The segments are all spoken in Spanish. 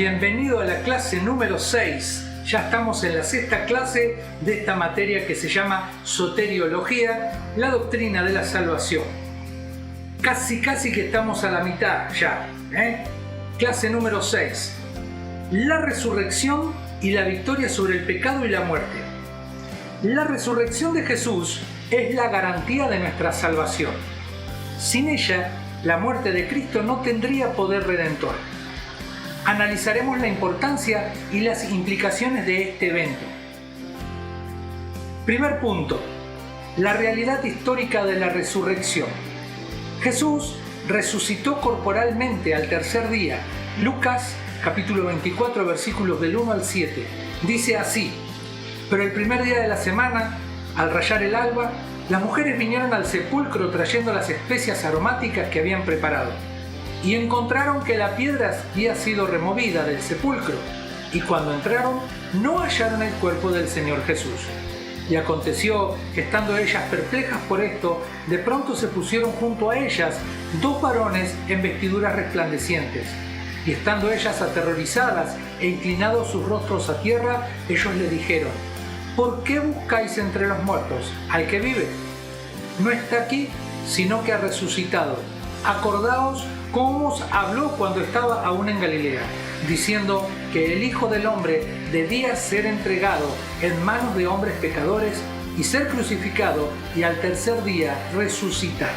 Bienvenido a la clase número 6. Ya estamos en la sexta clase de esta materia que se llama Soteriología, la doctrina de la salvación. Casi que estamos a la mitad ya. Clase número 6. La resurrección y la victoria sobre el pecado y la muerte. La resurrección de Jesús es la garantía de nuestra salvación. Sin ella, la muerte de Cristo no tendría poder redentor. Analizaremos la importancia y las implicaciones de este evento. Primer punto, la realidad histórica de la resurrección. Jesús resucitó corporalmente al tercer día. Lucas capítulo 24 versículos del 1 al 7. Dice así: pero el primer día de la semana, al rayar el alba, las mujeres vinieron al sepulcro trayendo las especias aromáticas que habían preparado. Y encontraron que la piedra había sido removida del sepulcro, y cuando entraron no hallaron el cuerpo del Señor Jesús. Y aconteció que, estando ellas perplejas por esto, de pronto se pusieron junto a ellas dos varones en vestiduras resplandecientes. Y estando ellas aterrorizadas e inclinados sus rostros a tierra, ellos le dijeron: ¿por qué buscáis entre los muertos al que vive? No está aquí, sino que ha resucitado. Acordaos cómo os habló cuando estaba aún en Galilea, diciendo que el Hijo del Hombre debía ser entregado en manos de hombres pecadores y ser crucificado y al tercer día resucitar.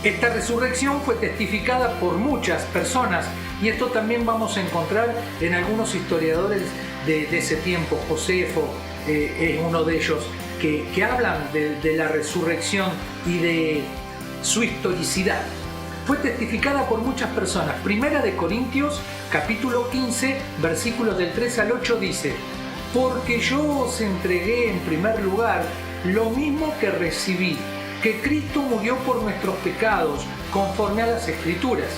Esta resurrección fue testificada por muchas personas, y esto también vamos a encontrar en algunos historiadores de ese tiempo. Josefo es uno de ellos que hablan de la resurrección y de su historicidad. Fue testificada por muchas personas. Primera de Corintios, capítulo 15, versículos del 3 al 8 dice: porque yo os entregué en primer lugar lo mismo que recibí, que Cristo murió por nuestros pecados, conforme a las Escrituras,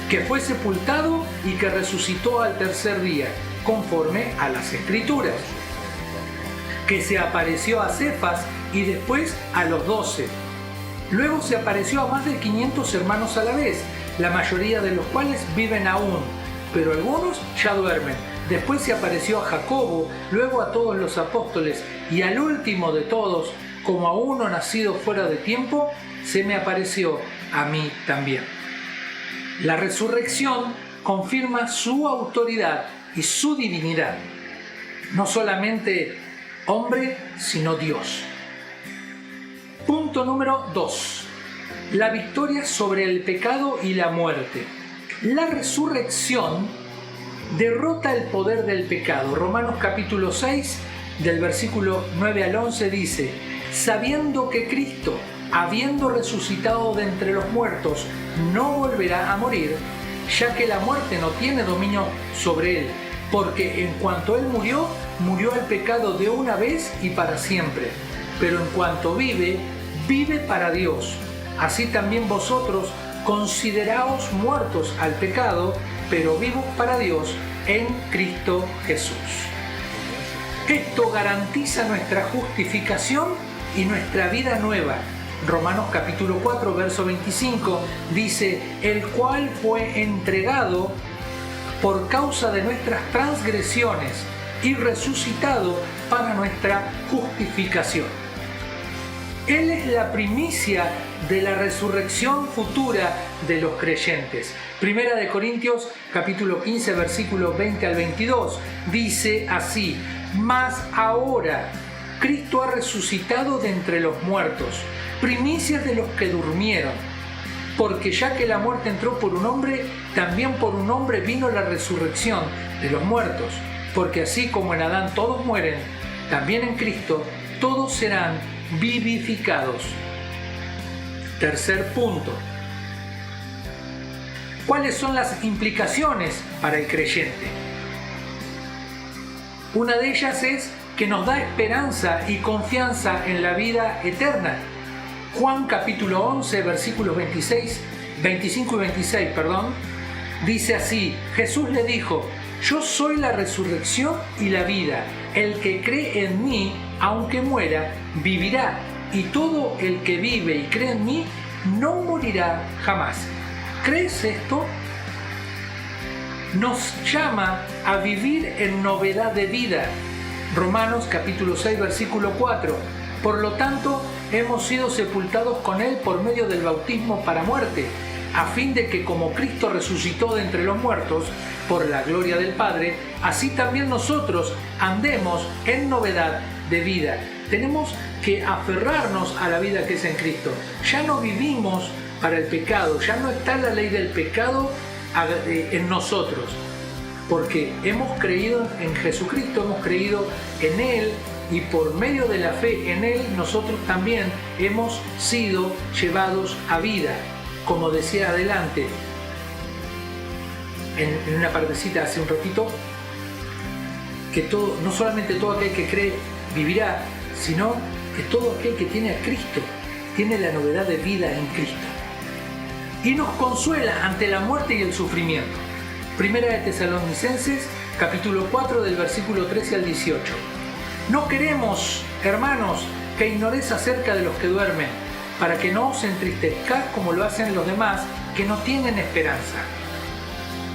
que fue sepultado y que resucitó al tercer día, conforme a las Escrituras, que se apareció a Cefas y después a los 12. Luego se apareció a más de 500 hermanos a la vez, la mayoría de los cuales viven aún, pero algunos ya duermen. Después se apareció a Jacobo, luego a todos los apóstoles, y al último de todos, como a uno nacido fuera de tiempo, se me apareció a mí también. La resurrección confirma su autoridad y su divinidad. No solamente hombre, sino Dios. Punto número 2. La victoria sobre el pecado y la muerte. La resurrección derrota el poder del pecado. Romanos capítulo 6, del versículo 9 al 11 dice: sabiendo que Cristo, habiendo resucitado de entre los muertos, no volverá a morir, ya que la muerte no tiene dominio sobre él, porque en cuanto él murió, murió al pecado de una vez y para siempre. Pero en cuanto vive, vive para Dios. Así también vosotros consideraos muertos al pecado, pero vivos para Dios en Cristo Jesús. Esto garantiza nuestra justificación y nuestra vida nueva. Romanos capítulo 4, verso 25 dice: el cual fue entregado por causa de nuestras transgresiones y resucitado para nuestra justificación. Él es la primicia de la resurrección futura de los creyentes. Primera de Corintios capítulo 15 versículos 20 al 22 dice así: mas ahora Cristo ha resucitado de entre los muertos, primicias de los que durmieron. Porque ya que la muerte entró por un hombre, también por un hombre vino la resurrección de los muertos. Porque así como en Adán todos mueren, también en Cristo todos serán vivificados. Tercer punto. ¿Cuáles son las implicaciones para el creyente? Una de ellas es que nos da esperanza y confianza en la vida eterna. Juan capítulo 11, versículos 25 y 26, dice así: Jesús le dijo: yo soy la resurrección y la vida. El que cree en mí, aunque muera, vivirá. Y todo el que vive y cree en mí, no morirá jamás. ¿Crees esto? nos llama a vivir en novedad de vida. Romanos capítulo 6, versículo 4. Por lo tanto, hemos sido sepultados con Él por medio del bautismo para muerte, a fin de que como Cristo resucitó de entre los muertos, por la gloria del Padre, así también nosotros andemos en novedad de vida. Tenemos que aferrarnos a la vida que es en Cristo. Ya no vivimos para el pecado, ya no está la ley del pecado en nosotros, porque hemos creído en Jesucristo, hemos creído en Él, y por medio de la fe en Él nosotros también hemos sido llevados a vida. Como decía adelante en una partecita hace un ratito, que no solamente todo aquel que cree vivirá, sino que todo aquel que tiene a Cristo tiene la novedad de vida en Cristo. Y nos consuela ante la muerte y el sufrimiento. Primera de Tesalonicenses, capítulo 4, del versículo 13 al 18. No queremos, hermanos, que ignoréis acerca de los que duermen, para que no os entristezcáis como lo hacen los demás que no tienen esperanza.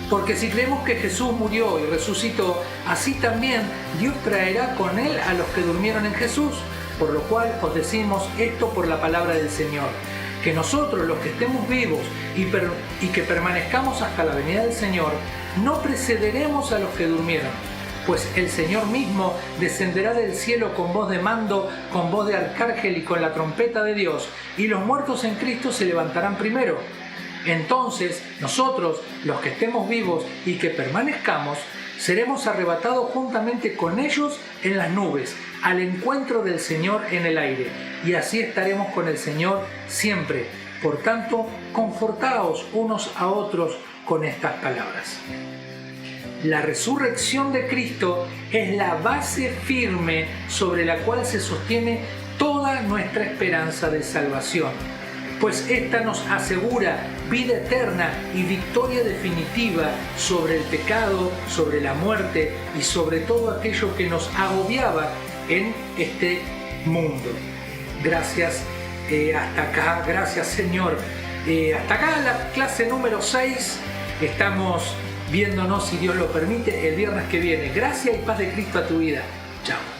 Porque si creemos que Jesús murió y resucitó, así también Dios traerá con Él a los que durmieron en Jesús, por lo cual os decimos esto por la palabra del Señor, que nosotros los que estemos vivos y que permanezcamos hasta la venida del Señor, no precederemos a los que durmieron. Pues el Señor mismo descenderá del cielo con voz de mando, con voz de arcángel y con la trompeta de Dios, y los muertos en Cristo se levantarán primero. Entonces nosotros, los que estemos vivos y que permanezcamos, seremos arrebatados juntamente con ellos en las nubes, al encuentro del Señor en el aire, y así estaremos con el Señor siempre. Por tanto, confortaos unos a otros con estas palabras. La resurrección de Cristo es la base firme sobre la cual se sostiene toda nuestra esperanza de salvación, pues esta nos asegura vida eterna y victoria definitiva sobre el pecado, sobre la muerte y sobre todo aquello que nos agobiaba en este mundo. Gracias, hasta acá, gracias Señor. Hasta acá la clase número 6, estamos viéndonos, si Dios lo permite, el viernes que viene. Gracia y paz de Cristo a tu vida. Chao.